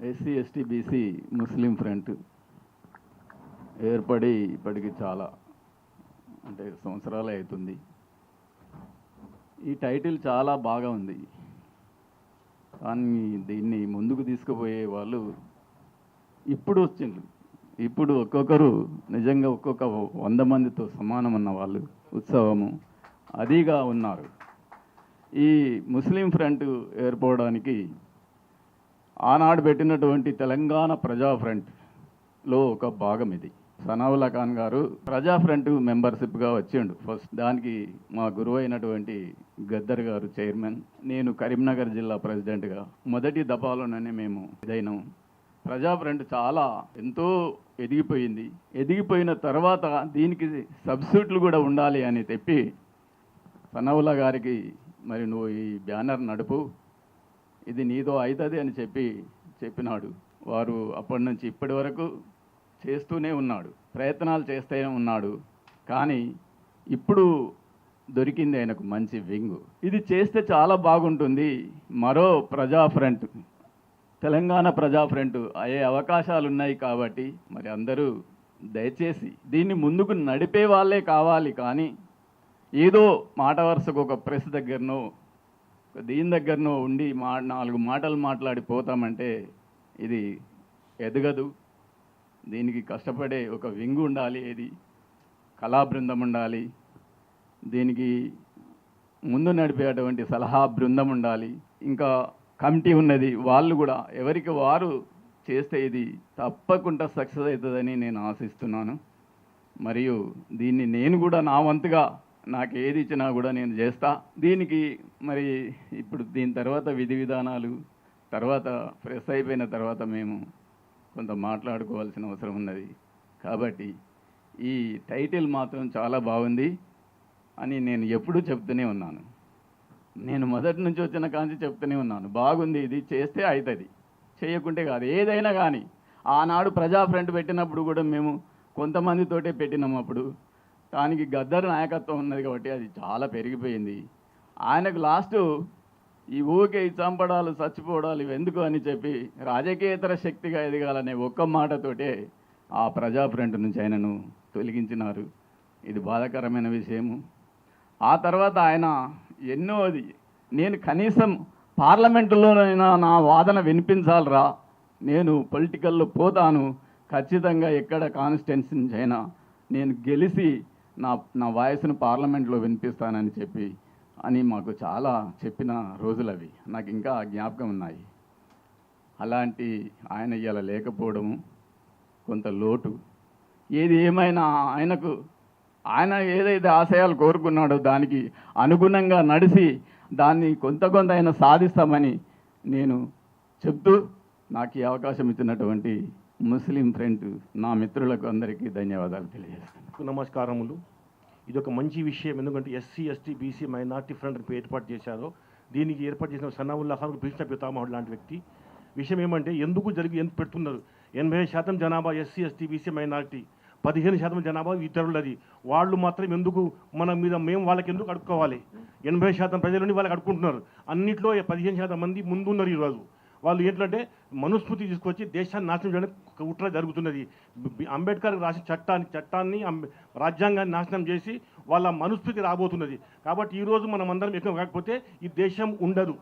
ఎస్సీ ఎస్టీ బీసీ ముస్లిం ఫ్రంట్ ఏర్పడి ఇప్పటికి చాలా అంటే సంవత్సరాలే అవుతుంది. ఈ టైటిల్ చాలా బాగా ఉంది, కానీ దీన్ని ముందుకు తీసుకుపోయే వాళ్ళు ఇప్పుడు వచ్చిండ్రు. ఇప్పుడు ఒక్కొక్కరు నిజంగా ఒక్కొక్క 100 మందితో సమానం ఉన్న వాళ్ళు ఉత్సవము అదిగా ఉన్నారు. ఈ ముస్లిం ఫ్రంట్ ఏర్పడడానికి ఆనాడు పెట్టినటువంటి తెలంగాణ ప్రజా ఫ్రంట్లో ఒక భాగం ఇది. సనావుల్లా ఖాన్ గారు ప్రజా ఫ్రంట్ మెంబర్షిప్గా వచ్చిండు ఫస్ట్. దానికి మా గురువు అయినటువంటి గద్దర్ గారు చైర్మన్, నేను కరీంనగర్ జిల్లా ప్రెసిడెంట్గా మొదటి దఫాలోనే మేము ఇదైనాం. ప్రజా ఫ్రంట్ చాలా ఎంతో ఎదిగిపోయింది. ఎదిగిపోయిన తర్వాత దీనికి సబ్స్టిట్యూట్లు కూడా ఉండాలి అని చెప్పి సనావుల్లా గారికి మరి నువ్వు ఈ బ్యానర్ నడుపు, ఇది నీదో అవుతుంది అని చెప్పినాడు. వారు అప్పటి నుంచి ఇప్పటి వరకు చేస్తూనే ఉన్నాడు, ప్రయత్నాలు చేస్తూనే ఉన్నాడు. కానీ ఇప్పుడు దొరికింది ఆయనకు మంచి వింగ్. ఇది చేస్తే చాలా బాగుంటుంది. మరో ప్రజా ఫ్రంట్, తెలంగాణ ప్రజా ఫ్రంట్ అయ్యే అవకాశాలు ఉన్నాయి. కాబట్టి మరి అందరూ దయచేసి దీన్ని ముందుకు నడిపే వాళ్ళే కావాలి. కానీ ఏదో మాట వరుసకు ఒక ప్రెస్ దగ్గరనో దీని దగ్గరనో ఉండి 4 మాటలు మాట్లాడిపోతామంటే ఇది ఎదగదు. దీనికి కష్టపడే ఒక వింగ్ ఉండాలి, ఇది కళా బృందం ఉండాలి, దీనికి ముందు నడిపేటువంటి సలహా బృందం ఉండాలి, ఇంకా కమిటీ ఉన్నది. వాళ్ళు కూడా ఎవరికి వారు చేస్తే ఇది తప్పకుండా సక్సెస్ అవుతుందని నేను ఆశిస్తున్నాను. మరియు దీన్ని నేను కూడా నా వంతుగా నాకు ఏది ఇచ్చినా కూడా నేను చేస్తా. దీనికి మరి ఇప్పుడు దీని తర్వాత విధి విధానాలు తర్వాత ప్రెస్ అయిపోయిన తర్వాత మేము కొంత మాట్లాడుకోవాల్సిన అవసరం ఉన్నది. కాబట్టి ఈ టైటిల్ మాత్రం చాలా బాగుంది అని నేను ఎప్పుడూ చెప్తూనే ఉన్నాను. నేను మొదటి నుంచి వచ్చిన కాంచి చెప్తూనే ఉన్నాను, బాగుంది, ఇది చేస్తే అవుతుంది, చేయకుంటే కాదు. ఏదైనా కానీ ఆనాడు ప్రజా ఫ్రంట్ పెట్టినప్పుడు కూడా మేము కొంతమందితోటే పెట్టినాము. అప్పుడు దానికి గద్దర్ నాయకత్వం ఉన్నది కాబట్టి అది చాలా పెరిగిపోయింది. ఆయనకు లాస్ట్ ఈ ఊరికే చంపడాలు చచ్చిపోవడాలు ఇవి ఎందుకు అని చెప్పి రాజకీయేతర శక్తిగా ఎదగాలనే ఒక్క మాటతోటే ఆ ప్రజా ఫ్రంట్ నుంచి ఆయనను తొలగించినారు. ఇది బాధాకరమైన విషయము. ఆ తర్వాత ఆయన ఎన్నోది నేను కనీసం పార్లమెంటులోనైనా నా వాదన వినిపించాలరా, నేను పొలిటికల్లో పోతాను, ఖచ్చితంగా ఎక్కడ కాన్స్టిట్యున్సీ నుంచి అయినా నేను గెలిచి నా వాయిస్ను పార్లమెంట్లో వినిపిస్తానని చెప్పి అని మాకు చాలా చెప్పిన రోజులు అవి నాకు ఇంకా జ్ఞాపకం ఉన్నాయి. అలాంటి ఆయన ఇవాళ లేకపోవడము కొంత లోటు. ఏది ఏమైనా ఆయన ఏదైతే ఆశయాలు కోరుకున్నాడో దానికి అనుగుణంగా నడిచి దాన్ని కొంత అయినా సాధిస్తామని నేను చెప్తూ నాకు ఈ అవకాశం ఇచ్చినటువంటి ముస్లిం ఫ్రెండ్ నా మిత్రులకు అందరికీ ధన్యవాదాలు తెలియజేస్తాను. నమస్కారములు. ఇది ఒక మంచి విషయం, ఎందుకంటే SC ST BC minority front ఏర్పాటు చేశారో దీనికి ఏర్పాటు చేసిన సనావుల్లా ఖాన్ భీష్మ పితామహుడు లాంటి వ్యక్తి. విషయం ఏమంటే ఎందుకు ఎంత పెడుతున్నారు, 80% జనాభా ఎస్సీ ఎస్టీ బీసీ మైనార్టీ, 15% జనాభా ఇతరులది. వాళ్ళు మాత్రం ఎందుకు మన మీద మేము వాళ్ళకి ఎందుకు అడుక్కోవాలి? 80% ప్రజలని వాళ్ళకి అడుక్కుంటున్నారు. అన్నింటిలో 15% మంది ముందున్నారు ఈరోజు. వాళ్ళు ఏంటంటే మనుస్మృతి తీసుకొచ్చి దేశాన్ని నాశనం చేయడానికి కుట్ర జరుగుతున్నది. అంబేద్కర్ రాసిన చట్టాన్ని రాజ్యాంగాన్ని నాశనం చేసి వాళ్ళ మనుస్మృతి రాబోతున్నది. కాబట్టి ఈరోజు మనం అందరం ఎక్కువ కాకపోతే ఈ దేశం ఉండదు.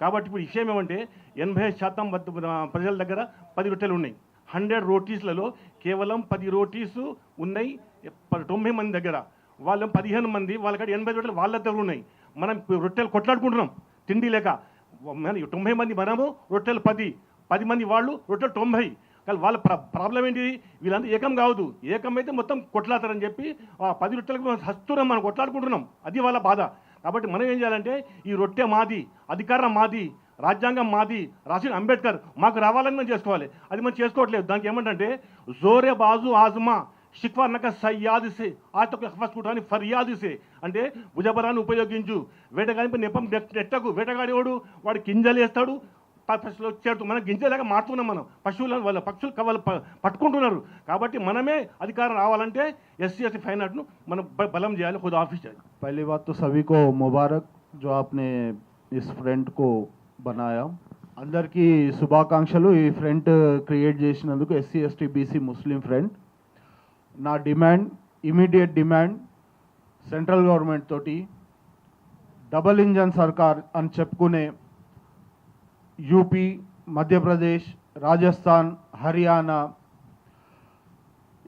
కాబట్టి ఇప్పుడు విషయం ఏమంటే 80% ప్రజల దగ్గర 10 రొట్టెలు ఉన్నాయి. 100 రోటీస్లలో కేవలం 10 రోటీస్ ఉన్నాయి 90 మంది దగ్గర. వాళ్ళ 15 మంది వాళ్ళకి 80 రొట్టెలు వాళ్ళ దగ్గర ఉన్నాయి. మనం రొట్టెలు కొట్లాడుకుంటున్నాం తిండి లేక. 90 మంది మనము, రొట్టెలు 10 మంది వాళ్ళు, రొట్టెలు 90. కానీ వాళ్ళ ప్రాబ్లం ఏంటి? వీళ్ళంతా ఏకం కావద్దు. ఏకమైతే మొత్తం కొట్లాడతారని చెప్పి 10 రొట్టెలకు హస్తున్నాం, మనం కొట్లాడుకుంటున్నాం. అది వాళ్ళ బాధ. కాబట్టి మనం ఏం చేయాలంటే ఈ రొట్టె మాది, అధికారం మాది, రాజ్యాంగం మాది, రాసిన అంబేద్కర్ మాకు రావాలని మనం చేసుకోవాలి. అది మనం చేసుకోవట్లేదు. దానికి ఏమంటే జోరే బాజు ఆజమా షిక్వా నక సయ్యాదిసే ఆతకు హఫస్కుటాని ఫర్యాదిసే అంటే భుజబలాన్ని ఉపయోగించు, వేటగాని నెపం నెట్టకు. వేటగాడివాడు వాడు గింజలు వేస్తాడు, పశువులు చేరుతూ మనం గింజలేక మారుతున్నాం. మనం పశువులను వాళ్ళ పక్షులు వాళ్ళు పట్టుకుంటున్నారు. కాబట్టి మనమే అధికారం రావాలంటే ఎస్సీ ఎస్టీ ఫైన్ ఆర్ట్ను మనం బలం చేయాలి. खुद ऑफिस चाहिए. पहली बात तो सभी को मुबारक जो आपने इस फ्रंट को बनाया. అందరికీ శుభాకాంక్షలు. ఈ ఫ్రంట్ క్రియేట్ చేసినందుకు ఎస్సీ ఎస్టీ బీసీ ముస్లిం ఫ్రంట్. నా demand, immediate demand, central government తోటి డబల్ ఇంజన్ సర్కార్ అని చెప్పుకునే యూపీ, మధ్యప్రదేశ్, రాజస్థాన్, హర్యానా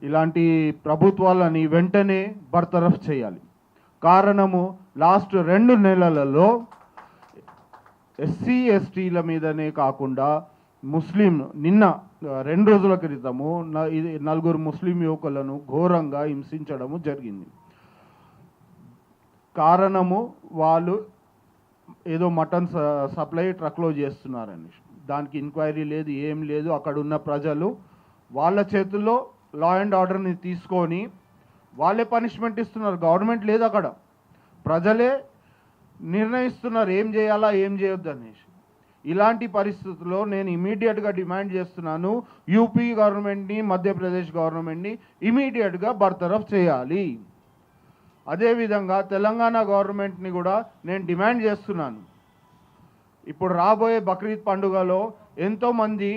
ఇలాంటి ప్రభుత్వాలని వెంటనే బర్తరఫ్ చేయాలి. కారణము లాస్ట్ 2 నెలలలో ఎస్సీ ఎస్టీల మీదనే కాకుండా ముస్లిం నిన్న 2 రోజుల క్రితము 4 ముస్లిం యువకులను ఘోరంగా హింసించడము జరిగింది. కారణము వాళ్ళు ఏదో మటన్ సప్లై ట్రక్లో చేస్తున్నారని. దానికి ఎంక్వైరీ లేదు, ఏం లేదు. అక్కడ ఉన్న ప్రజలు వాళ్ళ చేతుల్లో లా అండ్ ఆర్డర్ని తీసుకొని వాళ్ళే పనిష్మెంట్ ఇస్తున్నారు. గవర్నమెంట్ లేదు అక్కడ, ప్రజలే నిర్ణయిస్తున్నారు ఏం చేయాలా ఏం చేయొద్దు అనేసి. ఇలాంటి పరిస్థితుల్లో నేను ఇమీడియట్గా డిమాండ్ చేస్తున్నాను, యూపీ గవర్నమెంట్ని, మధ్యప్రదేశ్ గవర్నమెంట్ని ఇమీడియట్గా బర్తరఫ్ చేయాలి. అదేవిధంగా తెలంగాణ గవర్నమెంట్ని కూడా నేను డిమాండ్ చేస్తున్నాను. ఇప్పుడు రాబోయే బక్రీద్ పండుగలో ఎంతోమంది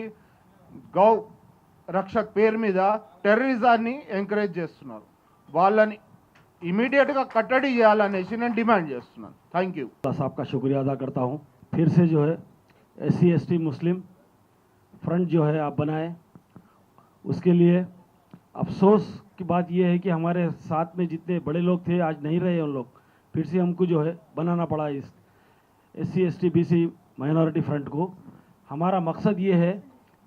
గౌ రక్షక్ పేరు మీద టెర్రరిజాన్ని ఎంకరేజ్ చేస్తున్నారు. వాళ్ళని ఇమీడియట్గా కట్టడి చేయాలనేసి నేను డిమాండ్ చేస్తున్నాను. Thank you. साहब का शुक्रिया अदा करता हूँ. फिर से जो है एससी एसटी मुस्लिम फ्रंट जो है आप बनाए, उसके लिए अफसोस की बात यह है कि हमारे साथ में जितने बड़े लोग थे आज नहीं रहे उन लोग. फिर से हमको जो है बनाना पड़ा इस SC ST BC minority front को. हमारा मकसद ये है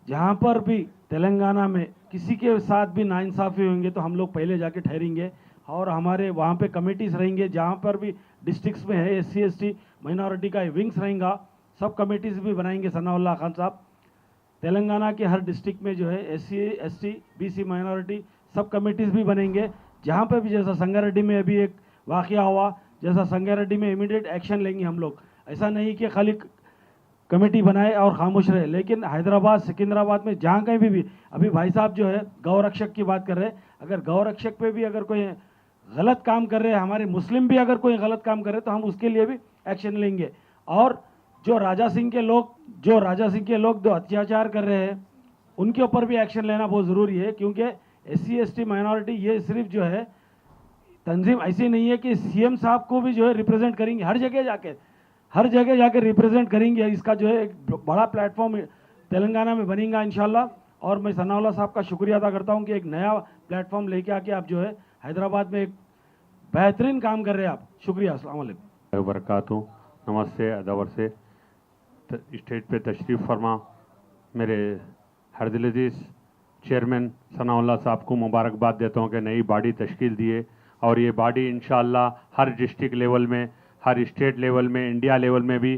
जहाँ पर भी तेलंगाना में किसी के साथ भी नाइंसाफ़ी होंगे तो हम लोग पहले जाके ठहरेंगे और हमारे वहाँ पे कमेटीज़ रहेंगे. जहाँ पर भी डिस्ट्रिक्ट्स में है एससी एसटी माइनॉरिटी का विंग्स रहेगा, सब कमेटीज़ भी बनाएंगे. सनाउल्लाह खान साहब, तेलंगाना के हर डिस्ट्रिक्ट में जो है एससी एसटी बीसी माइनॉरिटी सब कमेटीज़ भी बनेंगे. जहाँ पे भी जैसा संगारेड्डी में अभी एक वाक़या हुआ, जैसा संगारेड्डी में इमीडिएट एक्शन लेंगे हम लोग. ऐसा नहीं कि खाली कमेटी बनाए और खामोश रहे. लेकिन हैदराबाद, सिकंदराबाद में जहाँ कहीं भी अभी भाई साहब जो है गौरक्षक की बात कर रहे हैं, अगर गौरक्षक पे भी अगर कोई गलत काम कर रहे हैं, हमारे मुस्लिम भी अगर कोई गलत काम कर रहे हैं तो हम उसके लिए भी एक्शन लेंगे. और जो राजा सिंह के लोग जो अत्याचार कर रहे हैं उनके ऊपर भी एक्शन लेना बहुत ज़रूरी है. क्योंकि एससी एसटी माइनॉरिटी ये सिर्फ जो है तंजीम ऐसी नहीं है कि सीएम साहब को भी जो है रिप्रेजेंट करेंगे, हर जगह जाके रिप्रेजेंट करेंगे. इसका जो है एक बड़ा प्लेटफॉर्म तेलंगाना में बनेगा इंशाल्लाह. और मैं सनाउल्लाह साहब का शुक्रिया अदा करता हूं कि एक नया प्लेटफॉर्म लेके आके आप जो है हैदराबाद में एक बेहतरीन काम कर रहे हैं आप. शुक्रिया. अस्सलाम वालेकुम वबरकातु. नमस्ते, अदावर से स्टेज पे तशरीफ़ फरमा मेरे हरदिल अज़ीज़ चेयरमैन सनाउल्लाह साहब को मुबारकबाद देता हूँ कि नई बॉडी तश्कील दिए और ये बॉडी इंशाअल्लाह हर डिस्ट्रिक्ट लेवल में, हर स्टेट लेवल में, इंडिया लेवल में भी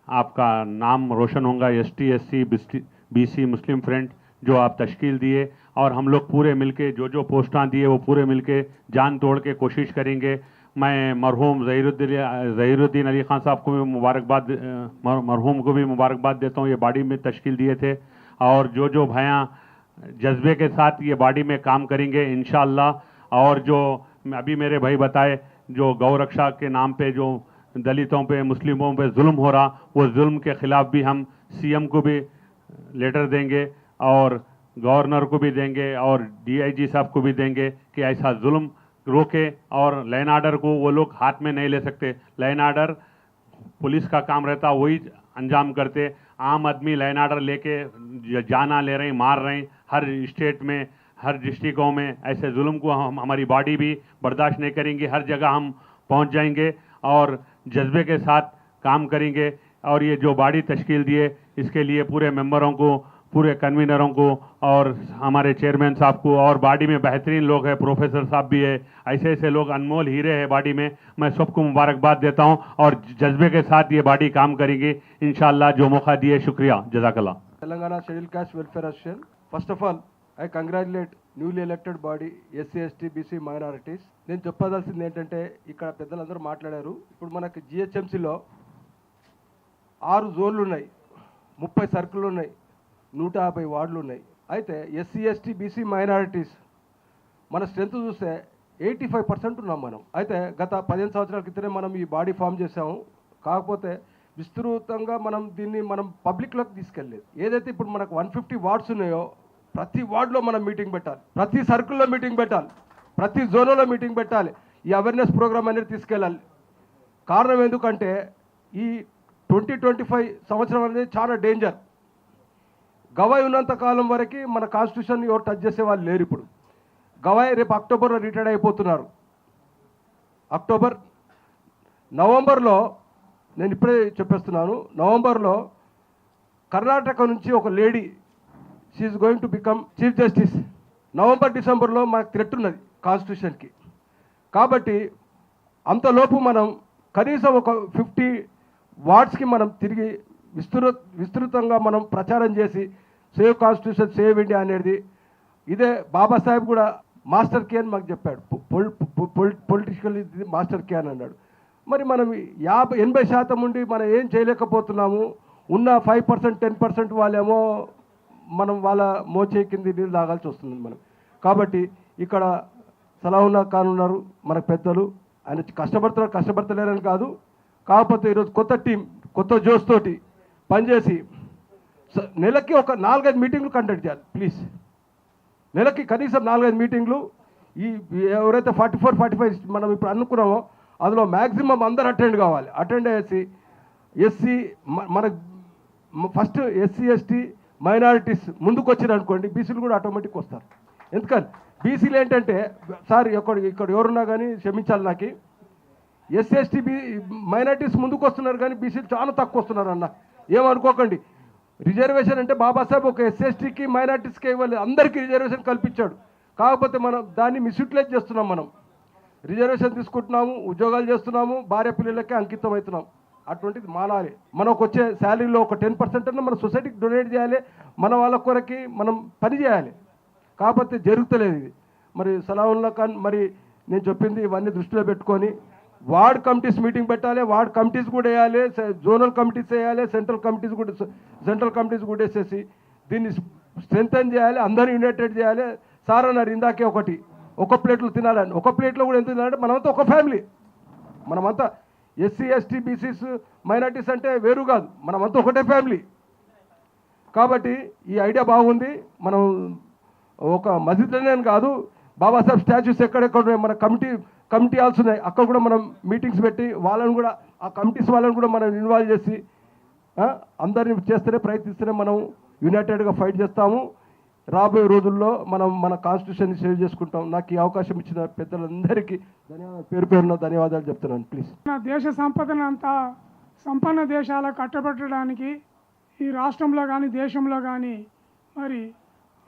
आपका नाम रोशन होगा। ST SC BC मुस्लिम फ्रंट जो आप तश्कील दिए, और हम लोग पूरे मिलके जो पोस्टां दिए वो पूरे मिलके जान तोड़ के कोशिश करेंगे। मैं मरहूम ज़हीरुद्दीन अली ख़ान साहब को भी मरहूम को भी मुबारकबाद देता हूँ, ये बॉडी में तश्कील दिए थे। और जो भैया जज्बे के साथ ये बॉडी में काम करेंगे इंशाअल्लाह। और जो अभी मेरे भाई बताए, जो गौ रक्षा के नाम पे जो दलितों पे, मुस्लिमों पे जुल्म हो रहा, वो जुल्म के ख़िलाफ़ भी हम CM को भी लेटर देंगे और गवर्नर को भी देंगे और DIG साहब को भी देंगे कि ऐसा जुल्म रोके। और लैन आर्डर को वो लोग हाथ में नहीं ले सकते। लैन आर्डर पुलिस का काम रहता, वही अंजाम करते। आम आदमी लैन आर्डर लेके जाना ले रहे हैं, मार रहे हैं। हर स्टेट में, हर डिस्ट्रिक्टों में ऐसे जुल्म को हमारी बॉडी भी बर्दाश्त नहीं करेंगी। हर जगह हम पहुंच जाएंगे और जज्बे के साथ काम करेंगे। और ये जो बॉडी तश्कील दिए, इसके लिए पूरे मेंबरों को, पूरे कन्वीनरों को और हमारे चेयरमैन साहब को, और बॉडी में बेहतरीन लोग हैं, प्रोफेसर साहब भी है, ऐसे ऐसे लोग अनमोल हीरे हैं बॉडी में। मैं सबको मुबारकबाद देता हूं और जज्बे के साथ ये बॉडी काम करेगी इंशाअल्लाह। जो मौका दिए, शुक्रिया, जज़ाकल्लाह। Telangana Scheduled Caste Welfare Association. First of all, I congratulate newly elected body SC ST BC minorities. నేను చెప్పదలసింది ఏంటంటే, ఇక్కడ పెద్దలందరూ మాట్లాడారు. ఇప్పుడు మనకి GHMCలో 6 జోన్లు ఉన్నాయి, 30 సర్కిళ్ళు ఉన్నాయి, 150 వార్డులు ఉన్నాయి. అయితే SC ST BC మైనారిటీస్ మన స్ట్రెంత్ చూస్తే 85% ఉన్నాం మనం. అయితే గత 15 సంవత్సరాల క్రితమే మనం ఈ బాడీ ఫామ్ చేసాము. కాకపోతే విస్తృతంగా మనం దీన్ని పబ్లిక్లోకి తీసుకెళ్ళలేదు. ఏదైతే ఇప్పుడు మనకు 150 వార్డ్స్ ఉన్నాయో, ప్రతి వార్డులో మనం మీటింగ్ పెట్టాలి, ప్రతి సర్కిల్లో మీటింగ్ పెట్టాలి, ప్రతి జోన్లో మీటింగ్ పెట్టాలి. ఈ అవేర్నెస్ ప్రోగ్రామ్ అనేది తీసుకెళ్ళాలి. కారణం ఎందుకంటే ఈ 2025 సంవత్సరం అనేది చాలా డేంజర్. గవాయ్ ఉన్నంత కాలం వరకు మన కాన్స్టిట్యూషన్ ఎవరు టచ్ చేసే వాళ్ళు లేరు. ఇప్పుడు గవాయ్ రేపు అక్టోబర్లో రిటైర్డ్ అయిపోతున్నారు. నవంబర్లో, నేను ఇప్పుడే చెప్పేస్తున్నాను, నవంబర్లో కర్ణాటక నుంచి ఒక lady, she is going to become chief justice. November డిసెంబర్లో మనకు థ్రెట్ ఉన్నది కాన్స్టిట్యూషన్కి. కాబట్టి అంతలోపు మనం కనీసం ఒక 50 వార్డ్స్కి మనం తిరిగి విస్తృతంగా మనం ప్రచారం చేసి సేవ్ కాన్స్టిట్యూషన్ సేవ్ ఇండియా అనేది, ఇదే బాబాసాహెబ్ కూడా మాస్టర్ కీ అని మాకు చెప్పాడు. పొలిటికల్ మాస్టర్ కీ అని అన్నాడు. మరి మనం 80% ఉండి మనం ఏం చేయలేకపోతున్నాము. ఉన్న 5% 10% వాళ్ళేమో మనం వాళ్ళ మోచే కింది నీళ్ళు తాగాల్సి వస్తుంది మనం. కాబట్టి ఇక్కడ సలాహుల్లా ఖాన్ ఉన్నారు, మన పెద్దలు, ఆయన కష్టపడతలేరని కాదు. కాకపోతే ఈరోజు కొత్త టీం, కొత్త జోష్ తోటి పనిచేసి నెలకి ఒక 4-5 మీటింగ్లు కండక్ట్ చేయాలి ప్లీజ్. నెలకి కనీసం 4-5 మీటింగ్లు. ఈ ఎవరైతే 44-45 మనం ఇప్పుడు అనుకున్నామో అందులో మ్యాక్సిమం అందరు అటెండ్ కావాలి. అటెండ్ అయ్యేసి మన ఫస్ట్ SC ST మైనారిటీస్ ముందుకు వచ్చిన అనుకోండి, బీసీలు కూడా ఆటోమేటిక్ వస్తారు. ఎందుకని బీసీలు ఏంటంటే, సార్ ఇక్కడ ఎవరున్నా కానీ క్షమించాలి నాకు, SC ST మైనారిటీస్ ముందుకు వస్తున్నారు కానీ బీసీలు చాలా తక్కువ వస్తున్నారు అన్న. ఏమనుకోకండి, రిజర్వేషన్ అంటే బాబాసాహెబ్ ఒక SC STకి మైనారిటీస్కి ఇవ్వాలి, అందరికీ రిజర్వేషన్ కల్పించాడు. కాకపోతే మనం దాన్ని మిస్యూటిలైజ్ చేస్తున్నాం. మనం రిజర్వేషన్ తీసుకుంటున్నాము, ఉద్యోగాలు చేస్తున్నాము, భార్య పిల్లలకే అంకితం అవుతున్నాం. అటువంటిది మానాలి. మనకు వచ్చే శాలరీలో ఒక 10% అన్న మన సొసైటీకి డొనేట్ చేయాలి, మన వాళ్ళ కొరకి మనం పని చేయాలి. కాకపోతే జరుగుతలేదు ఇది. మరి సలాహుల్లా ఖాన్, మరి నేను చెప్పింది ఇవన్నీ దృష్టిలో పెట్టుకొని వార్డ్ కమిటీస్ మీటింగ్ పెట్టాలి, వార్డ్ కమిటీస్ కూడా వేయాలి, జోనల్ కమిటీస్ వేయాలి, సెంట్రల్ కమిటీస్ కూడా వేసేసి దీన్ని స్ట్రెంథన్ చేయాలి, అందరూ యునైటెడ్ చేయాలి. సార్ అన్నారు ఇందాకే ఒక ప్లేట్లో తినాలని. ఒక ప్లేట్లో కూడా ఎంత తినాలంటే మనమంతా ఒక ఫ్యామిలీ, మనమంతా SC ST BCs మైనారిటీస్ అంటే వేరు కాదు, మనమంతా ఒకటే ఫ్యామిలీ. కాబట్టి ఈ ఐడియా బాగుంది. మనం ఒక మస్జిద్లోనే కాదు, బాబాసాహెబ్ స్టాచ్యూస్ ఎక్కడెక్కడ మన కమిటీ హాల్స్ ఉన్నాయి, అక్కడ కూడా మనం మీటింగ్స్ పెట్టి వాళ్ళని కూడా, ఆ కమిటీస్ వాళ్ళని కూడా మనం ఇన్వాల్వ్ చేసి అందరిని చేస్తేనే, ప్రయత్నిస్తేనే మనం యునైటెడ్గా ఫైట్ చేస్తాము. రాబోయే రోజుల్లో మనం మన కాన్స్టిట్యూషన్ని సేవ్ చేసుకుంటాం. నాకు ఈ అవకాశం ఇచ్చిన పెద్దలందరికీ పేరు పేరున ధన్యవాదాలు చెప్తున్నాను. ప్లీజ్. మన దేశ సంపదను అంతా సంపన్న దేశాలకు కట్టబెట్టడానికి ఈ రాష్ట్రంలో కానీ దేశంలో కానీ మరి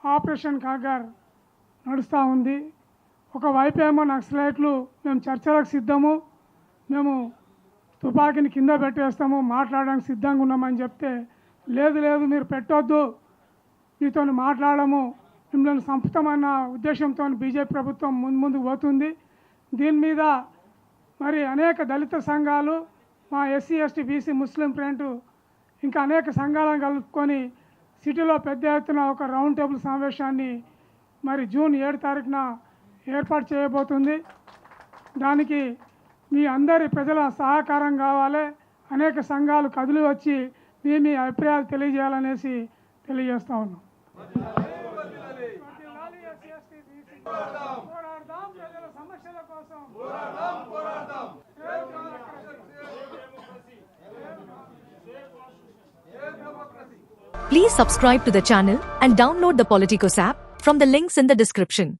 ఆపరేషన్ కాగర్ నడుస్తూ ఉంది. ఒకవైపు ఏమో నక్సలైట్లు మేము చర్చలకు సిద్ధము, మేము తుపాకీని కింద పెట్టేస్తాము, మాట్లాడడానికి సిద్ధంగా ఉన్నామని చెప్తే, లేదు లేదు మీరు పెట్టొద్దు, మీతో మాట్లాడము, మిమ్మల్ని సంపుతామన్న ఉద్దేశంతో బీజేపీ ప్రభుత్వం ముందుకు పోతుంది. దీని మీద మరి అనేక దళిత సంఘాలు, మా ఎస్సీ ఎస్టీ బీసీ ముస్లిం ఫ్రంట్ ఇంకా అనేక సంఘాలను కలుపుకొని సిటీలో పెద్ద ఎత్తున ఒక రౌండ్ టేబుల్ సమావేశాన్ని మరి జూన్ 7 తారీఖున ఏర్పాటు చేయబోతుంది. దానికి మీ అందరి ప్రజల సహకారం కావాలి. అనేక సంఘాలు కదిలి వచ్చి మీ అభిప్రాయాలు తెలియజేయాలనేసి తెలియజేస్తా ఉన్నాం. ప్రజల సమస్యల కోసం Please subscribe to the channel and download the Politicos app from the links in the description.